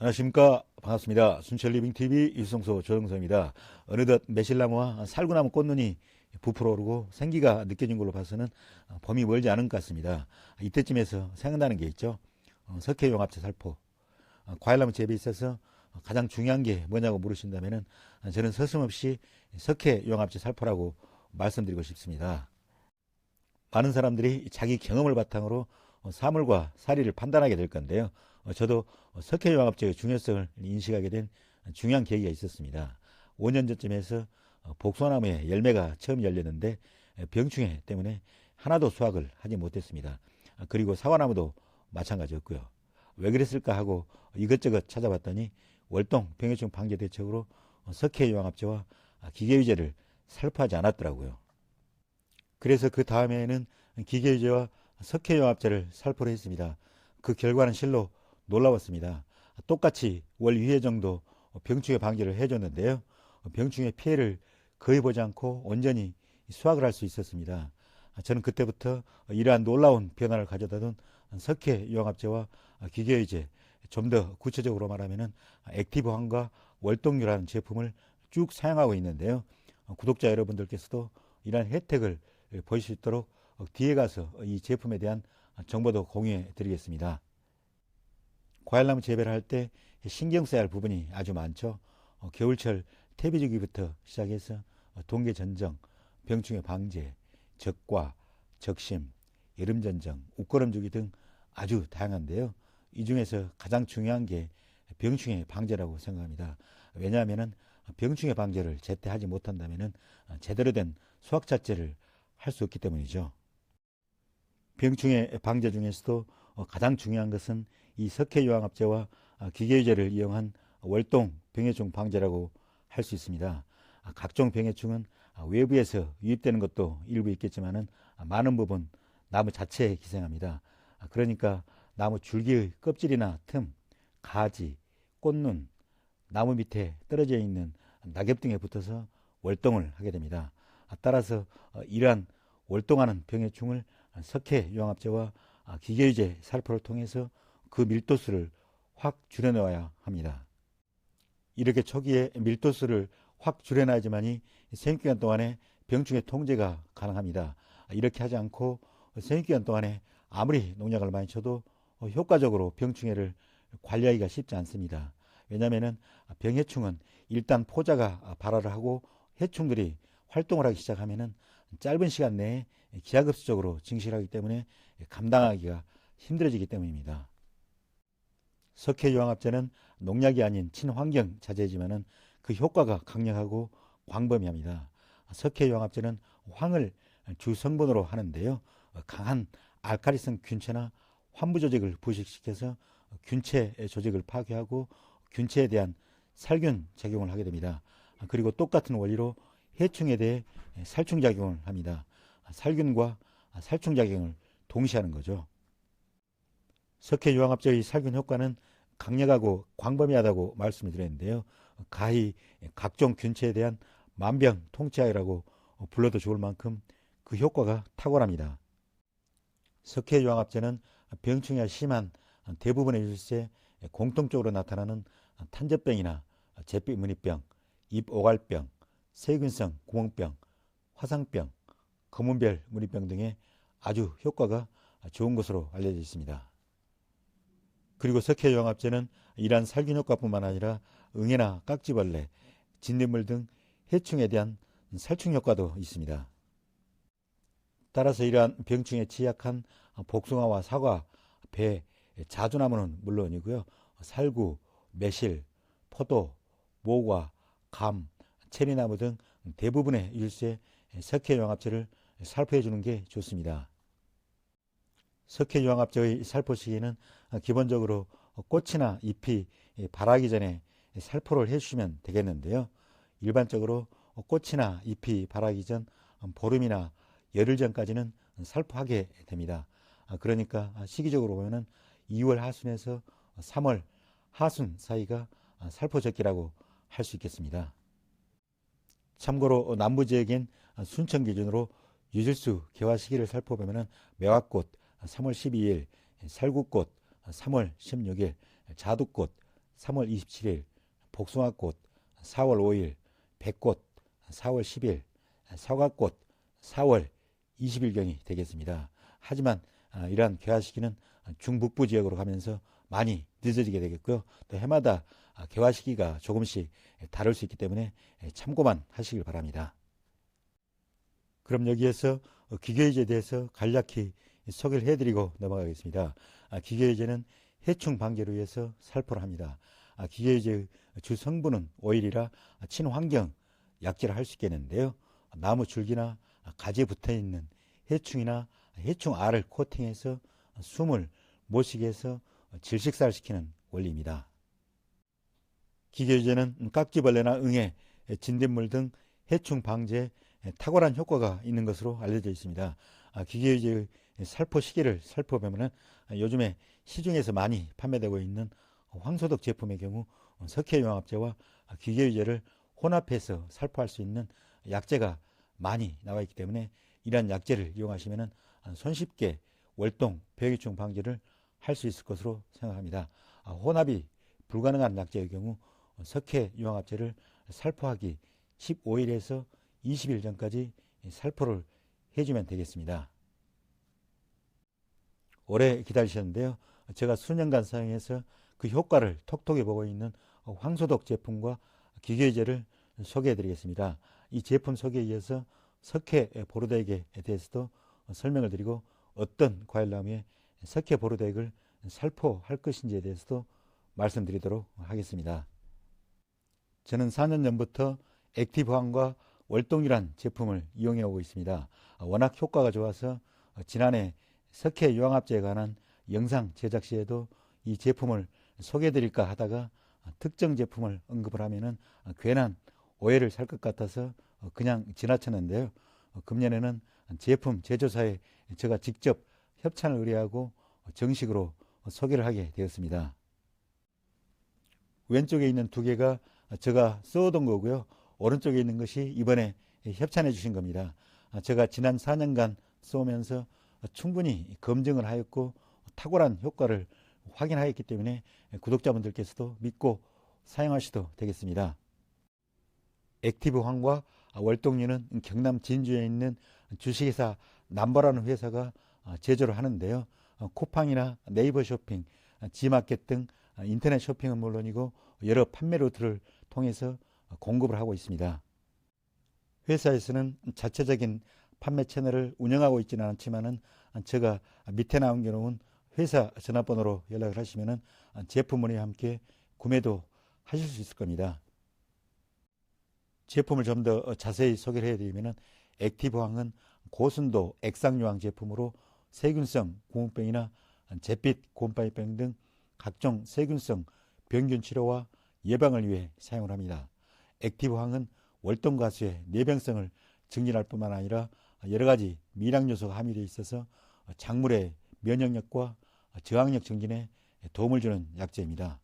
안녕하십니까. 반갑습니다. 순천리빙TV 유성소 조영서입니다. 어느덧 매실나무와 살구나무 꽃눈이 부풀어 오르고 생기가 느껴진 걸로 봐서는 범위 멀지 않은 것 같습니다. 이때쯤에서 생각나는 게 있죠. 석회용합제 살포. 과일나무 재배에 있어서 가장 중요한 게 뭐냐고 물으신다면 저는 서슴없이 석회용합제 살포라고 말씀드리고 싶습니다. 많은 사람들이 자기 경험을 바탕으로 사물과 사리를 판단하게 될 건데요. 저도 석회용합제의 중요성을 인식하게 된 중요한 계기가 있었습니다. 5년 전쯤에서 복숭아나무에 열매가 처음 열렸는데 병충해 때문에 하나도 수확을 하지 못했습니다. 그리고 사과나무도 마찬가지였고요. 왜 그랬을까 하고 이것저것 찾아봤더니 월동 병해충 방제 대책으로 석회용합제와 기계유제를 살포하지 않았더라고요. 그래서 그 다음에는 기계유제와 석회용합제를 살포를 했습니다. 그 결과는 실로 놀라웠습니다. 똑같이 월 2회 정도 병충해 방지를 해줬는데요. 병충해 피해를 거의 보지 않고 온전히 수확을 할 수 있었습니다. 저는 그때부터 이러한 놀라운 변화를 가져다둔 석회용합제와 기계유제, 좀 더 구체적으로 말하면 액티브황과 월동유라는 제품을 쭉 사용하고 있는데요. 구독자 여러분들께서도 이러한 혜택을 보실 수 있도록 뒤에 가서 이 제품에 대한 정보도 공유해 드리겠습니다. 과일나무 재배를 할 때 신경 써야 할 부분이 아주 많죠. 겨울철 퇴비주기부터 시작해서 동계 전정, 병충해 방제, 적과, 적심, 여름 전정, 웃거름 주기 등 아주 다양한데요. 이 중에서 가장 중요한 게 병충해 방제라고 생각합니다. 왜냐하면 병충해 방제를 제때 하지 못한다면 제대로 된 수확 자체를 할 수 없기 때문이죠. 병충해 방제 중에서도 가장 중요한 것은 이 석회유황합제와 기계유제를 이용한 월동 병해충 방제라고 할 수 있습니다. 각종 병해충은 외부에서 유입되는 것도 일부 있겠지만 많은 부분 나무 자체에 기생합니다. 그러니까 나무 줄기의 껍질이나 틈, 가지, 꽃눈, 나무 밑에 떨어져 있는 낙엽 등에 붙어서 월동을 하게 됩니다. 따라서 이러한 월동하는 병해충을 석회유황합제와 기계유제 살포를 통해서 그 밀도수를 확 줄여놓아야 합니다. 이렇게 초기에 밀도수를 확 줄여놔야지만이 생육기간 동안에 병충해 통제가 가능합니다. 이렇게 하지 않고 생육기간 동안에 아무리 농약을 많이 쳐도 효과적으로 병충해를 관리하기가 쉽지 않습니다. 왜냐하면 병해충은 일단 포자가 발화를 하고 해충들이 활동을 하기 시작하면 짧은 시간 내에 기하급수적으로 증식하기 때문에 감당하기가 힘들어지기 때문입니다. 석회유황합제는 농약이 아닌 친환경 자재이지만 그 효과가 강력하고 광범위합니다. 석회유황합제는 황을 주 성분으로 하는데요. 강한 알칼리성 균체나 환부 조직을 부식시켜서 균체 조직을 파괴하고 균체에 대한 살균 작용을 하게 됩니다. 그리고 똑같은 원리로 해충에 대해 살충 작용을 합니다. 살균과 살충 작용을 동시에 하는 거죠. 석회유황합제의 살균 효과는 강력하고 광범위하다고 말씀을 드렸는데요. 가히 각종 균체에 대한 만병통치약이라고 불러도 좋을 만큼 그 효과가 탁월합니다. 석회유황합제는 병충해가 심한 대부분의 일세 공통적으로 나타나는 탄저병이나 잿빛무늬병, 입오갈병, 세균성 구멍병, 화상병, 검은별 무늬병 등의 아주 효과가 좋은 것으로 알려져 있습니다. 그리고 석회유황합제는 이러한 살균 효과뿐만 아니라 응애나 깍지벌레, 진딧물 등 해충에 대한 살충 효과도 있습니다. 따라서 이러한 병충해에 취약한 복숭아와 사과, 배, 자두나무는 물론이고요. 살구, 매실, 포도, 모과, 감, 체리나무 등 대부분의 일수에 석회유황합제를 살포해 주는 게 좋습니다. 석회유황합제의 살포 시기는 기본적으로 꽃이나 잎이 발하기 전에 살포를 해주시면 되겠는데요. 일반적으로 꽃이나 잎이 발하기 전 보름이나 열흘 전까지는 살포하게 됩니다. 그러니까 시기적으로 보면 2월 하순에서 3월 하순 사이가 살포적기라고 할 수 있겠습니다. 참고로 남부 지역인 순천 기준으로 유질수 개화 시기를 살펴보면 매화꽃 3월 12일, 살구꽃 3월 16일, 자두꽃 3월 27일, 복숭아꽃 4월 5일, 백꽃 4월 10일, 사과꽃 4월 20일경이 되겠습니다. 하지만 이러한 개화 시기는 중북부 지역으로 가면서 많이 늦어지게 되겠고요. 또 해마다 개화 시기가 조금씩 다를 수 있기 때문에 참고만 하시길 바랍니다. 그럼 여기에서 기계유제에 대해서 간략히 소개를 해드리고 넘어가겠습니다. 기계유제는 해충 방제를 위해서 살포를 합니다. 기계유제의 주 성분은 오일이라 친환경 약재를 할 수 있겠는데요. 나무 줄기나 가지에 붙어있는 해충이나 해충알을 코팅해서 숨을 못 쉬게 해서 질식살시키는 원리입니다. 기계유제는 깍지벌레나 응애, 진딧물 등 해충 방제에 탁월한 효과가 있는 것으로 알려져 있습니다. 기계유제의 살포 시기를 살펴보면 요즘에 시중에서 많이 판매되고 있는 황소독 제품의 경우 석회유황합제와 기계유제를 혼합해서 살포할 수 있는 약재가 많이 나와 있기 때문에 이러한 약재를 이용하시면 손쉽게 월동, 폐기충 방지를 할 수 있을 것으로 생각합니다. 혼합이 불가능한 약재의 경우 석회유황합제를 살포하기 15일에서 20일 전까지 살포를 해주면 되겠습니다. 오래 기다리셨는데요. 제가 수년간 사용해서 그 효과를 톡톡히 보고 있는 황소독 제품과 기계유제를 소개해 드리겠습니다. 이 제품 소개에 이어서 석회 보르덱에 대해서도 설명을 드리고 어떤 과일나무에 석회 보르덱을 살포할 것인지에 대해서도 말씀드리도록 하겠습니다. 저는 4년 전부터 액티브황과 월동이란 제품을 이용해 오고 있습니다. 워낙 효과가 좋아서 지난해 석회 유황합제에 관한 영상 제작 시에도 이 제품을 소개해 드릴까 하다가 특정 제품을 언급을 하면은 괜한 오해를 살 것 같아서 그냥 지나쳤는데요. 금년에는 제품 제조사에 제가 직접 협찬을 의뢰하고 정식으로 소개를 하게 되었습니다. 왼쪽에 있는 두 개가 제가 써오던 거고요. 오른쪽에 있는 것이 이번에 협찬해 주신 겁니다. 제가 지난 4년간 써오면서 충분히 검증을 하였고 탁월한 효과를 확인하였기 때문에 구독자분들께서도 믿고 사용하셔도 되겠습니다. 액티브황과 월동류는 경남 진주에 있는 주식회사 남보라는 회사가 제조를 하는데요. 쿠팡이나 네이버 쇼핑, 지마켓 등 인터넷 쇼핑은 물론이고 여러 판매 루트를 통해서 공급을 하고 있습니다. 회사에서는 자체적인 판매 채널을 운영하고 있지는 않지만은 제가 밑에 남겨놓은 회사 전화번호로 연락을 하시면은 제품 문의와 함께 구매도 하실 수 있을 겁니다. 제품을 좀 더 자세히 소개를 해드리면은 액티브황은 고순도 액상유황 제품으로 세균성 구멍병이나 잿빛 곰팡이병 등 각종 세균성 병균 치료와 예방을 위해 사용을 합니다. 액티브황은 월동가수의 내병성을 증진할 뿐만 아니라 여러 가지 미량 요소가 함유되어 있어서 작물의 면역력과 저항력 증진에 도움을 주는 약재입니다.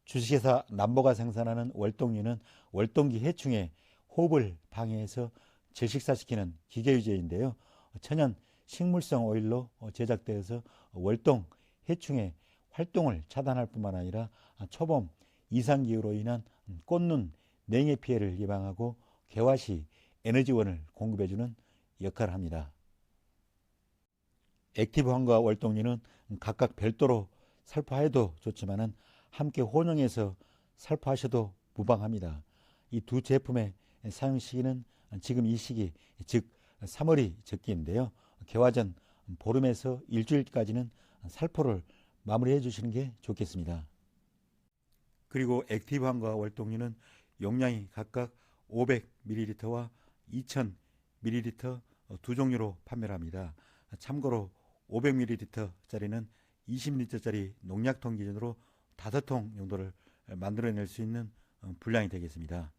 주식회사 남보가 생산하는 월동류는 월동기 해충의 호흡을 방해해서 질식사시키는 기계유제인데요. 천연 식물성 오일로 제작되어서 월동 해충의 활동을 차단할 뿐만 아니라 초봄 이상기후로 인한 꽃눈 냉해 피해를 예방하고 개화시 에너지원을 공급해주는 역할을 합니다. 액티브황과 월동류는 각각 별도로 살포해도 좋지만 함께 혼용해서 살포하셔도 무방합니다. 이 두 제품의 사용 시기는 지금 이 시기, 즉 3월이 적기인데요. 개화 전 보름에서 일주일까지는 살포를 마무리해 주시는 게 좋겠습니다. 그리고 액티브황과 월동류는 용량이 각각 500ml와 2000ml 두 종류로 판매를 합니다. 참고로 500ml짜리는 20L짜리 농약통 기준으로 5통 정도를 만들어낼 수 있는 분량이 되겠습니다.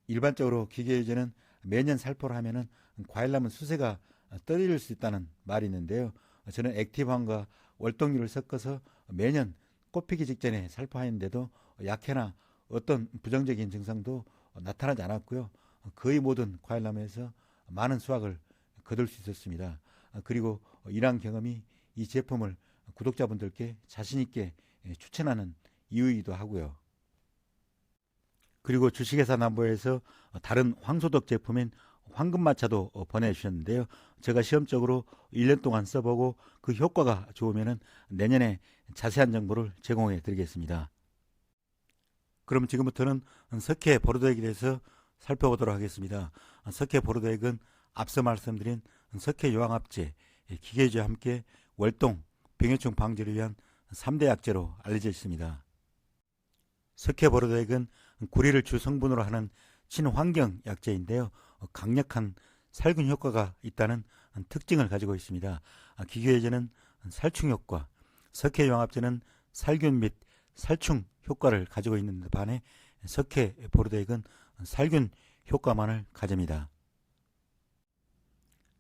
일반적으로 기계유제는 매년 살포를 하면은 과일나무 수세가 떨어질 수 있다는 말이 있는데요. 저는 액티브황과 월동류를 섞어서 매년 꽃피기 직전에 살포하는데도 약해나 어떤 부정적인 증상도 나타나지 않았고요. 거의 모든 과일나무에서 많은 수확을 거둘 수 있었습니다. 그리고 이러한 경험이 이 제품을 구독자분들께 자신있게 추천하는 이유이기도 하고요. 그리고 주식회사남부에서 다른 황소독 제품인 황금마차도 보내주셨는데요. 제가 시험적으로 1년 동안 써보고 그 효과가 좋으면 내년에 자세한 정보를 제공해 드리겠습니다. 그럼 지금부터는 석회 보로도액에 대해서 살펴보도록 하겠습니다. 석회 보로도액은 앞서 말씀드린 석회 요항합제, 기계주와 함께 월동, 병해충 방지를 위한 3대 약재로 알려져 있습니다. 석회 보로도액은 구리를 주 성분으로 하는 친환경 약재인데요. 강력한 살균 효과가 있다는 특징을 가지고 있습니다. 기계해제는 살충 효과, 석회 요항합제는 살균 및 살충 효과를 가지고 있는 반해 석회 보로도액은 살균 효과만을 가집니다.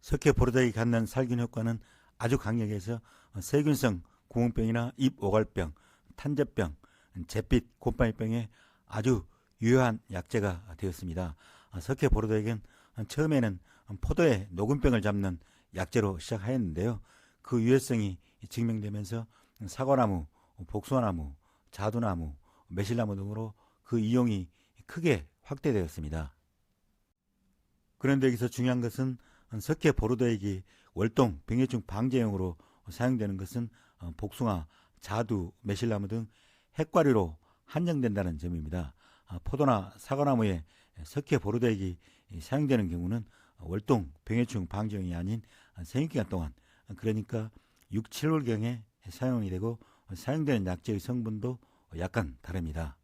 석회 보로도액이 갖는 살균 효과는 아주 강력해서 세균성 구멍병이나 입 오갈병, 탄저병, 잿빛 곰팡이병에 아주 유효한 약재가 되었습니다. 석회 보로도액은 처음에는 포도의 녹음병을 잡는 약재로 시작하였는데요. 그 유해성이 증명되면서 사과나무, 복숭아나무, 자두나무, 매실나무 등으로 그 이용이 크게 확대되었습니다. 그런데 여기서 중요한 것은 석회 보로도액이 월동, 병해충 방제용으로 사용되는 것은 복숭아, 자두, 매실나무 등 핵과류로 한정된다는 점입니다. 포도나 사과나무에 석회 보로도액이 사용되는 경우는 월동, 병해충 방제용이 아닌 생육기간 동안, 그러니까 6, 7월경에 사용이 되고 사용되는 약재의 성분도 약간 다릅니다.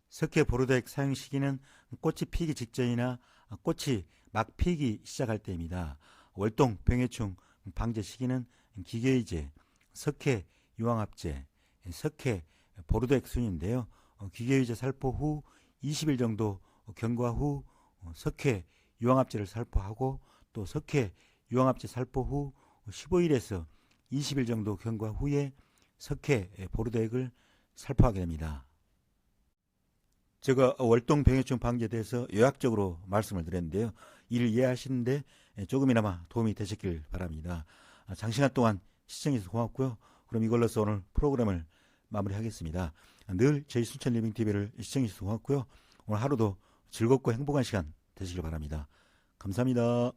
석회 보로도액 사용 시기는 꽃이 피기 직전이나 꽃이 막 피기 시작할 때입니다. 월동, 병해충 방제 시기는 기계의제, 석회 유황합제, 석회 보로도액 순인데요. 기계의제 살포 후 20일 정도 경과 후 석회 유황합제를 살포하고 또 석회 유황합제 살포 후 15일에서 20일 정도 경과 후에 석회 보로도액을 살포하게 됩니다. 제가 월동 병해충 방제에 대해서 요약적으로 말씀을 드렸는데요. 이를 이해하시는데 조금이나마 도움이 되셨길 바랍니다. 장시간 동안 시청해주셔서 고맙고요. 그럼 이걸로서 오늘 프로그램을 마무리하겠습니다. 늘 저희 순천리빙TV를 시청해주셔서 고맙고요. 오늘 하루도 즐겁고 행복한 시간 되시길 바랍니다. 감사합니다.